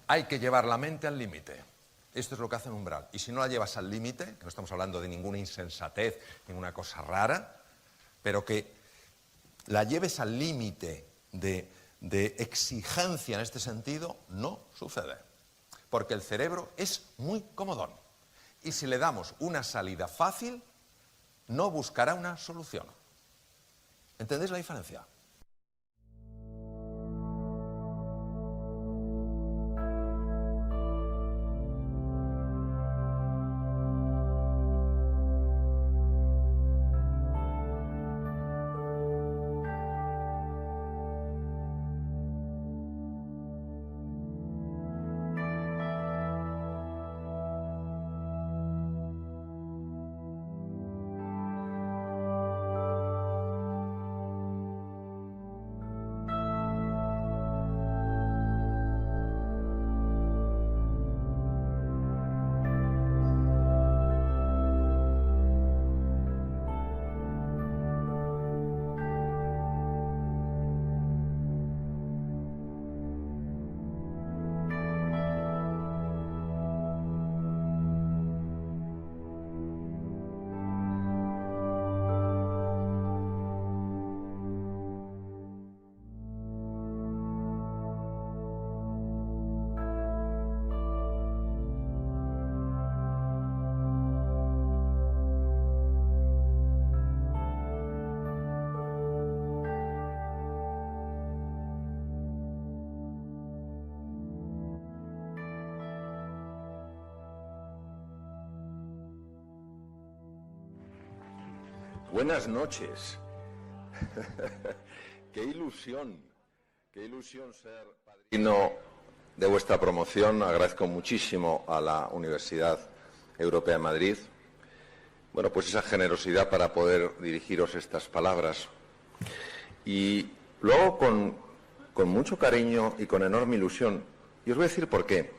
Hay que llevar la mente al límite. Esto es lo que hace un umbral. Y si no la llevas al límite, que no estamos hablando de ninguna insensatez, ninguna cosa rara, pero que la lleves al límite de exigencia en este sentido, no sucede. Porque el cerebro es muy comodón. Y si le damos una salida fácil, no buscará una solución. ¿Entendéis la diferencia? Buenas noches. Qué ilusión ser padrino de vuestra promoción. Agradezco muchísimo a la Universidad Europea de Madrid, bueno, pues esa generosidad para poder dirigiros estas palabras. Y luego con mucho cariño y con enorme ilusión. Y os voy a decir por qué.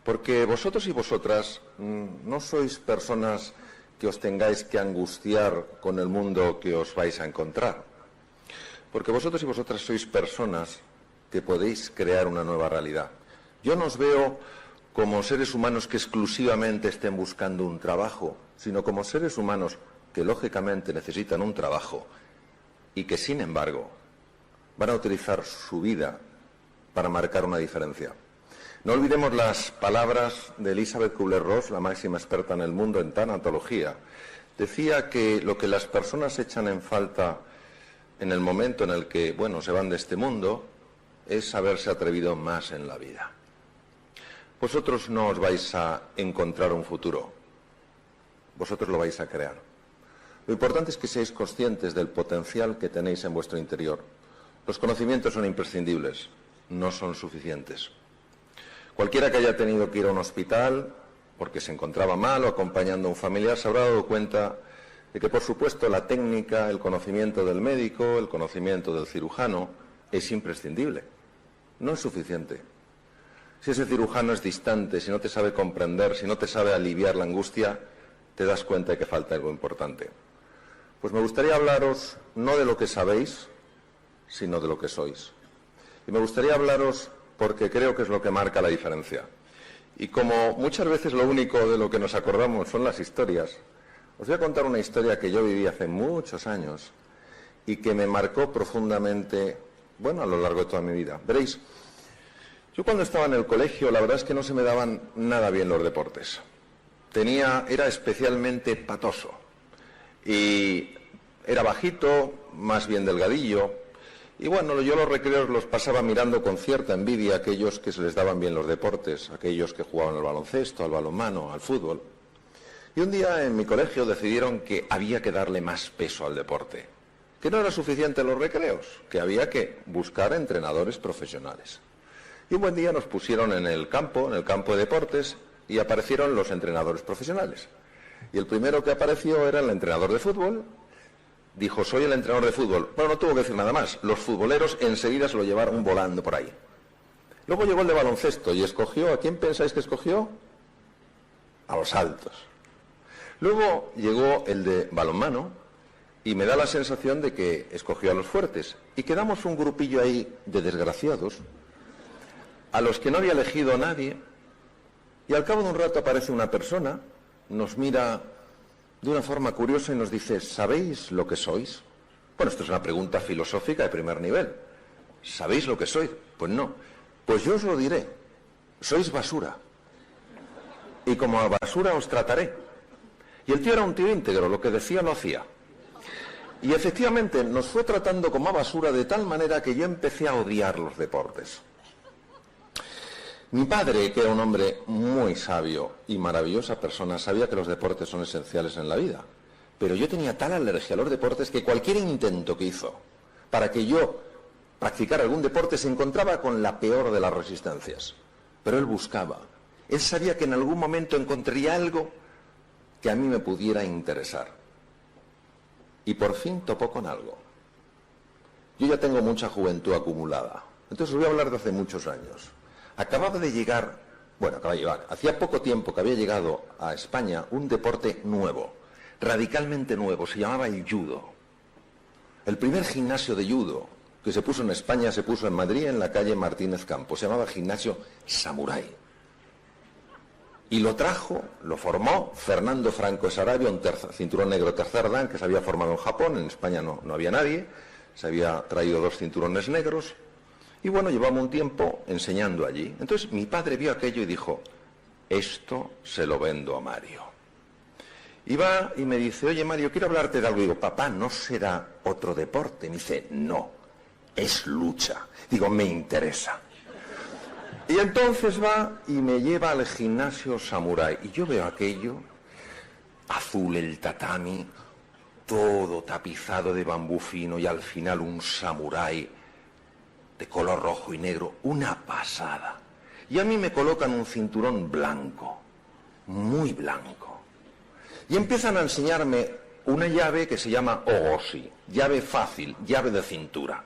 Porque vosotros y vosotras no sois personas que os tengáis que angustiar con el mundo que os vais a encontrar. Porque vosotros y vosotras sois personas que podéis crear una nueva realidad. Yo no os veo como seres humanos que exclusivamente estén buscando un trabajo, sino como seres humanos que lógicamente necesitan un trabajo y que, sin embargo, van a utilizar su vida para marcar una diferencia. No olvidemos las palabras de Elizabeth Kubler-Ross, la máxima experta en el mundo en tanatología. Decía que lo que las personas echan en falta en el momento en el que, bueno, se van de este mundo, es haberse atrevido más en la vida. Vosotros no os vais a encontrar un futuro, vosotros lo vais a crear. Lo importante es que seáis conscientes del potencial que tenéis en vuestro interior. Los conocimientos son imprescindibles, no son suficientes. Cualquiera que haya tenido que ir a un hospital porque se encontraba mal o acompañando a un familiar se habrá dado cuenta de que, por supuesto, la técnica, el conocimiento del médico, el conocimiento del cirujano es imprescindible. No es suficiente. Si ese cirujano es distante, si no te sabe comprender, si no te sabe aliviar la angustia, te das cuenta de que falta algo importante. Pues me gustaría hablaros no de lo que sabéis, sino de lo que sois. Y me gustaría hablaros porque creo que es lo que marca la diferencia. Y como muchas veces lo único de lo que nos acordamos son las historias, os voy a contar una historia que yo viví hace muchos años y que me marcó profundamente, bueno, a lo largo de toda mi vida. Veréis, yo cuando estaba en el colegio, la verdad es que no se me daban nada bien los deportes. Era especialmente patoso y era bajito, más bien delgadillo. Y bueno, yo los recreos los pasaba mirando con cierta envidia a aquellos que se les daban bien los deportes, aquellos que jugaban al baloncesto, al balonmano, al fútbol. Y un día en mi colegio decidieron que había que darle más peso al deporte, que no era suficiente los recreos, que había que buscar entrenadores profesionales. Y un buen día nos pusieron en el campo de deportes, y aparecieron los entrenadores profesionales. Y el primero que apareció era el entrenador de fútbol, Dijo, soy el entrenador de fútbol. Bueno, no tuvo que decir nada más. Los futboleros enseguida se lo llevaron volando por ahí. Luego llegó el de baloncesto y escogió, ¿a quién pensáis que escogió? A los altos. Luego llegó el de balonmano y me da la sensación de que escogió a los fuertes. Y quedamos un grupillo ahí de desgraciados, a los que no había elegido nadie, y al cabo de un rato aparece una persona, nos mira de una forma curiosa y nos dice, ¿sabéis lo que sois? Bueno, esto es una pregunta filosófica de primer nivel. ¿Sabéis lo que sois? Pues no. Pues yo os lo diré. Sois basura. Y como a basura os trataré. Y el tío era un tío íntegro, lo que decía lo hacía. Y efectivamente nos fue tratando como a basura de tal manera que yo empecé a odiar los deportes. Mi padre, que era un hombre muy sabio y maravillosa persona, sabía que los deportes son esenciales en la vida. Pero yo tenía tal alergia a los deportes que cualquier intento que hizo para que yo practicara algún deporte se encontraba con la peor de las resistencias. Pero él buscaba. Él sabía que en algún momento encontraría algo que a mí me pudiera interesar. Y por fin topó con algo. Yo ya tengo mucha juventud acumulada. Entonces os voy a hablar de hace muchos años. Acababa de llegar, hacía poco tiempo que había llegado a España un deporte nuevo, radicalmente nuevo, se llamaba el judo. El primer gimnasio de judo que se puso en España se puso en Madrid, en la calle Martínez Campos, se llamaba Gimnasio Samurai. Y lo formó Fernando Franco Sarabia, un cinturón negro tercer dan que se había formado en Japón, en España no había nadie, se había traído 2 cinturones negros. Y bueno, llevamos un tiempo enseñando allí. Entonces mi padre vio aquello y dijo, esto se lo vendo a Mario. Y va y me dice, oye Mario, quiero hablarte de algo. Y digo, papá, ¿no será otro deporte? Me dice, no, es lucha. Digo, me interesa. Y entonces va y me lleva al Gimnasio Samurai. Y yo veo aquello, azul el tatami, todo tapizado de bambú fino y al final un samurái de color rojo y negro, una pasada. Y a mí me colocan un cinturón blanco, muy blanco. Y empiezan a enseñarme una llave que se llama Ogoshi, llave fácil, llave de cintura.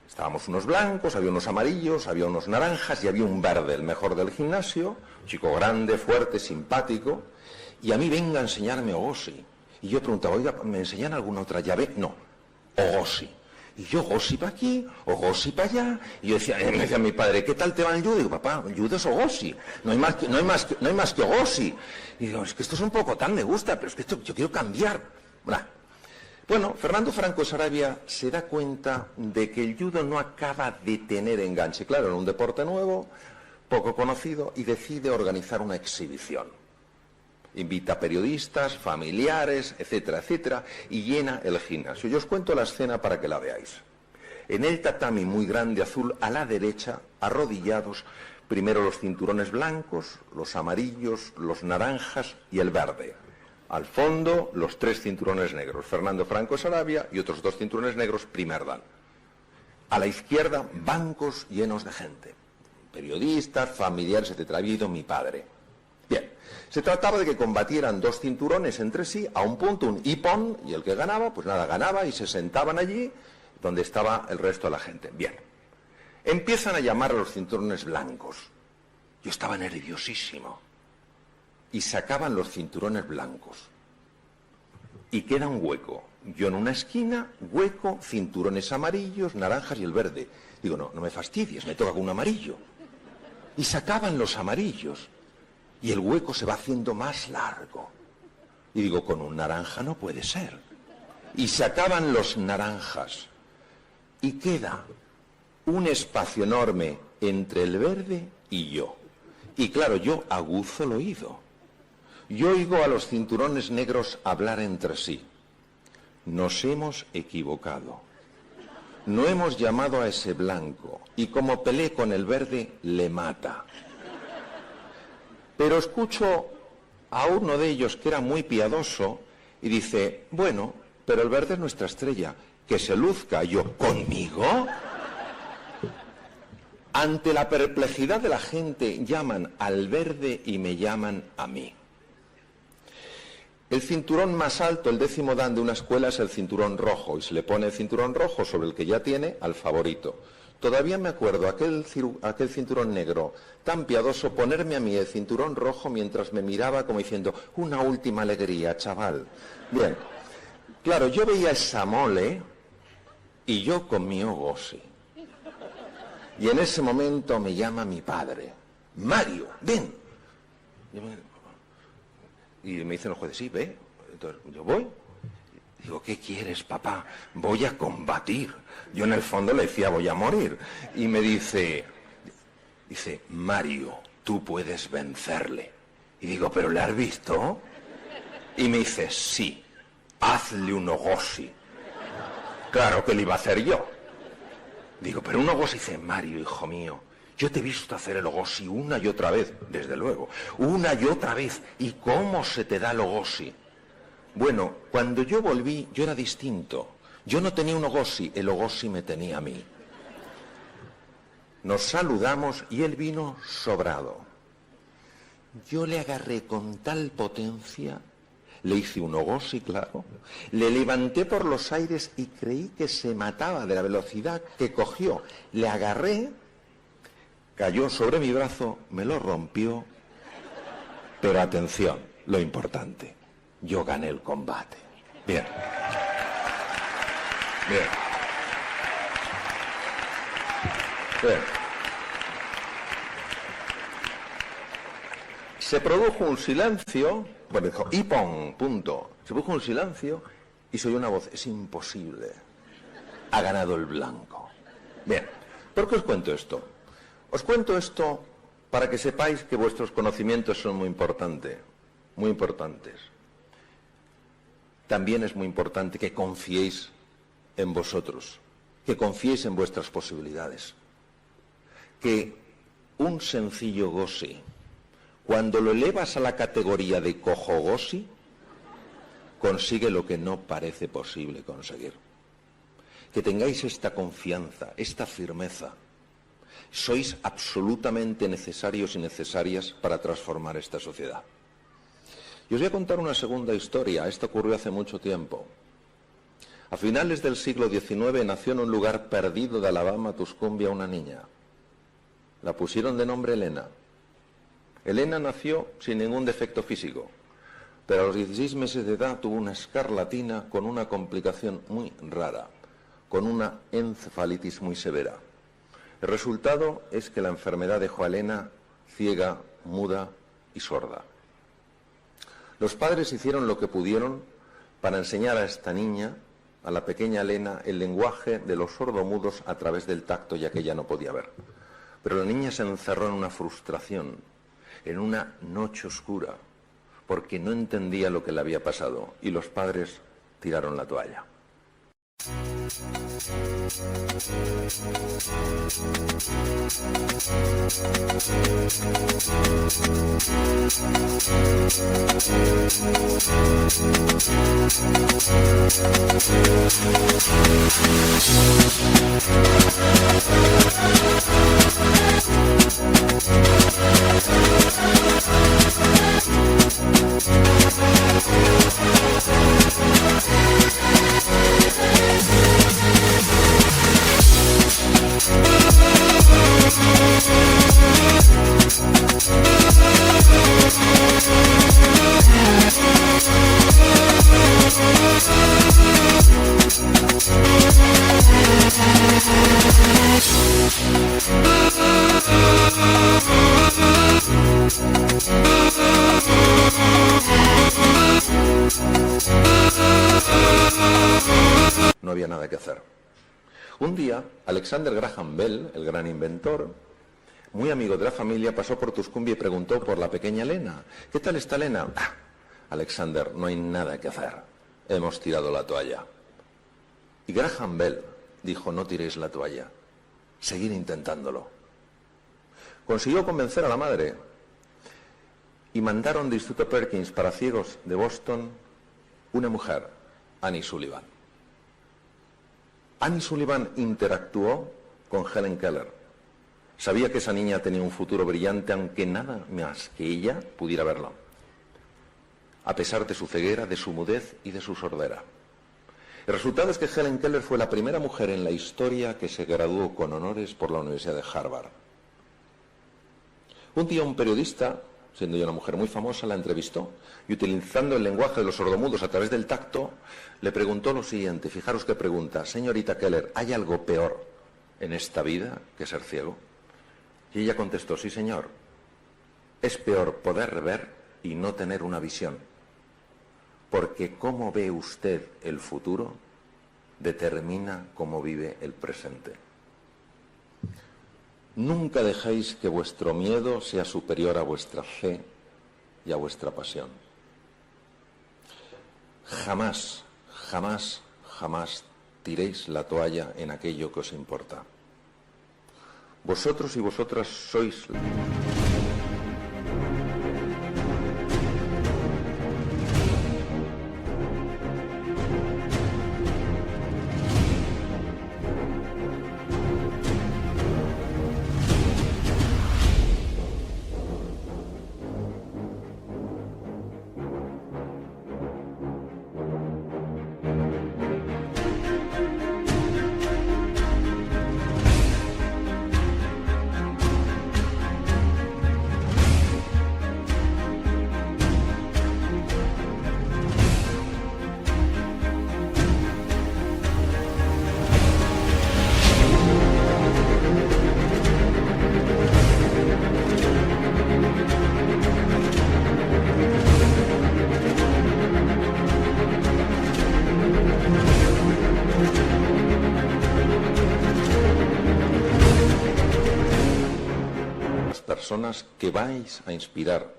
Estábamos unos blancos, había unos amarillos, había unos naranjas y había un verde, el mejor del gimnasio, chico grande, fuerte, simpático. Y a mí venga a enseñarme Ogoshi. Y yo preguntaba, oiga, ¿me enseñan alguna otra llave? No, Ogoshi. Y yo, Ogoshi para aquí, Ogoshi para allá. Y yo decía, me decía mi padre, ¿qué tal te va el judo? Y digo, papá, el judo es Ogoshi. No hay más que Ogoshi. Y digo, es que esto es un poco tal, me gusta, pero es que esto yo quiero cambiar. Bueno, Fernando Franco Sarabia se da cuenta de que el judo no acaba de tener enganche. Claro, era un deporte nuevo, poco conocido, y decide organizar una exhibición. Invita a periodistas, familiares, etcétera, etcétera, y llena el gimnasio. Yo os cuento la escena para que la veáis. En el tatami muy grande azul, a la derecha, arrodillados, primero los cinturones blancos, los amarillos, los naranjas y el verde. Al fondo, los 3 cinturones negros, Fernando Franco Sarabia y otros 2 cinturones negros, primer dan. A la izquierda, bancos llenos de gente, periodistas, familiares, etcétera. Había ido mi padre. Bien, se trataba de que combatieran 2 cinturones entre sí, a un punto, un ippon, y el que ganaba, pues nada, ganaba y se sentaban allí donde estaba el resto de la gente. Bien, empiezan a llamar a los cinturones blancos. Yo estaba nerviosísimo. Y sacaban los cinturones blancos. Y queda un hueco. Yo en una esquina, hueco, cinturones amarillos, naranjas y el verde. Digo, no me fastidies, me toca con un amarillo. Y sacaban los amarillos. Y el hueco se va haciendo más largo. Y digo, con un naranja no puede ser. Y sacaban los naranjas. Y queda un espacio enorme entre el verde y yo. Y claro, yo aguzo el oído. Yo oigo a los cinturones negros hablar entre sí. Nos hemos equivocado. No hemos llamado a ese blanco. Y como peleé con el verde, le mata. Pero escucho a uno de ellos que era muy piadoso y dice, bueno, pero el verde es nuestra estrella, que se luzca. Yo, ¿conmigo? Ante la perplejidad de la gente, llaman al verde y me llaman a mí. El cinturón más alto, el 10º dan de una escuela, es el cinturón rojo, y se le pone el cinturón rojo sobre el que ya tiene al favorito. Todavía me acuerdo aquel cinturón negro tan piadoso ponerme a mí el cinturón rojo mientras me miraba como diciendo, una última alegría, chaval. Bien, claro, yo veía esa mole y yo con mi ogosi. Y en ese momento me llama mi padre, Mario, ven. Y me dicen los jueces, sí, ve. Entonces yo voy. Digo, ¿qué quieres, papá? Voy a combatir. Yo en el fondo le decía, voy a morir. Y me dice, Mario, tú puedes vencerle. Y digo, ¿pero le has visto? Y me dice, sí, hazle un ogosi. Claro que le iba a hacer yo. Digo, pero un ogosi. Dice, Mario, hijo mío, yo te he visto hacer el ogosi una y otra vez, desde luego, una y otra vez. ¿Y cómo se te da el ogosi? Bueno, cuando yo volví, yo era distinto. Yo no tenía un ogosi, el ogosi me tenía a mí. Nos saludamos y él vino sobrado. Yo le agarré con tal potencia, le hice un ogosi, claro, le levanté por los aires y creí que se mataba de la velocidad que cogió. Le agarré, cayó sobre mi brazo, me lo rompió, pero atención, lo importante. Yo gané el combate. Bien. Bien. Bien. Se produjo un silencio, bueno, dijo, y pon, punto. Se produjo un silencio y se oyó una voz, es imposible. Ha ganado el blanco. Bien. ¿Por qué os cuento esto? Os cuento esto para que sepáis que vuestros conocimientos son muy importantes. Muy importantes. También es muy importante que confiéis en vosotros, que confiéis en vuestras posibilidades. Que un sencillo gosi, cuando lo elevas a la categoría de cojo gosi, consigue lo que no parece posible conseguir. Que tengáis esta confianza, esta firmeza. Sois absolutamente necesarios y necesarias para transformar esta sociedad. Y os voy a contar una segunda historia. Esto ocurrió hace mucho tiempo. A finales del siglo XIX nació en un lugar perdido de Alabama, Tuscumbia, una niña. La pusieron de nombre Elena. Elena nació sin ningún defecto físico, pero a los 16 meses de edad tuvo una escarlatina con una complicación muy rara, con una encefalitis muy severa. El resultado es que la enfermedad dejó a Elena ciega, muda y sorda. Los padres hicieron lo que pudieron para enseñar a esta niña, a la pequeña Elena, el lenguaje de los sordomudos a través del tacto, ya que ella no podía ver. Pero la niña se encerró en una frustración, en una noche oscura, porque no entendía lo que le había pasado, y los padres tiraron la toalla. No había nada que hacer. Un día, Alexander Graham Bell, el gran inventor, muy amigo de la familia, pasó por Tuscumbia y preguntó por la pequeña Elena. ¿Qué tal está Elena? Alexander, no hay nada que hacer. Hemos tirado la toalla. Y Graham Bell dijo, no tiréis la toalla. Seguid intentándolo. Consiguió convencer a la madre y mandaron del Instituto Perkins para ciegos de Boston una mujer, Annie Sullivan. Annie Sullivan interactuó con Helen Keller. Sabía que esa niña tenía un futuro brillante, aunque nada más que ella pudiera verlo. a pesar de su ceguera, de su mudez y de su sordera. El resultado es que Helen Keller fue la primera mujer en la historia que se graduó con honores por la Universidad de Harvard. Un día un periodista, siendo ella una mujer muy famosa, la entrevistó y, utilizando el lenguaje de los sordomudos a través del tacto, le preguntó lo siguiente. Fijaros qué pregunta: señorita Keller, ¿hay algo peor en esta vida que ser ciego? Y ella contestó: sí, señor, es peor poder ver y no tener una visión, porque cómo ve usted el futuro determina cómo vive el presente. Nunca dejéis que vuestro miedo sea superior a vuestra fe y a vuestra pasión. Jamás, jamás, jamás tiréis la toalla en aquello que os importa. Vosotros y vosotras sois... personas que vais a inspirar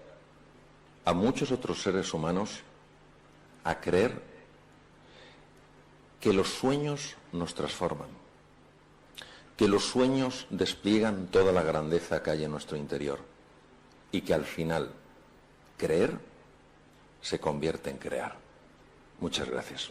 a muchos otros seres humanos a creer que los sueños nos transforman, que los sueños despliegan toda la grandeza que hay en nuestro interior y que al final creer se convierte en crear. Muchas gracias.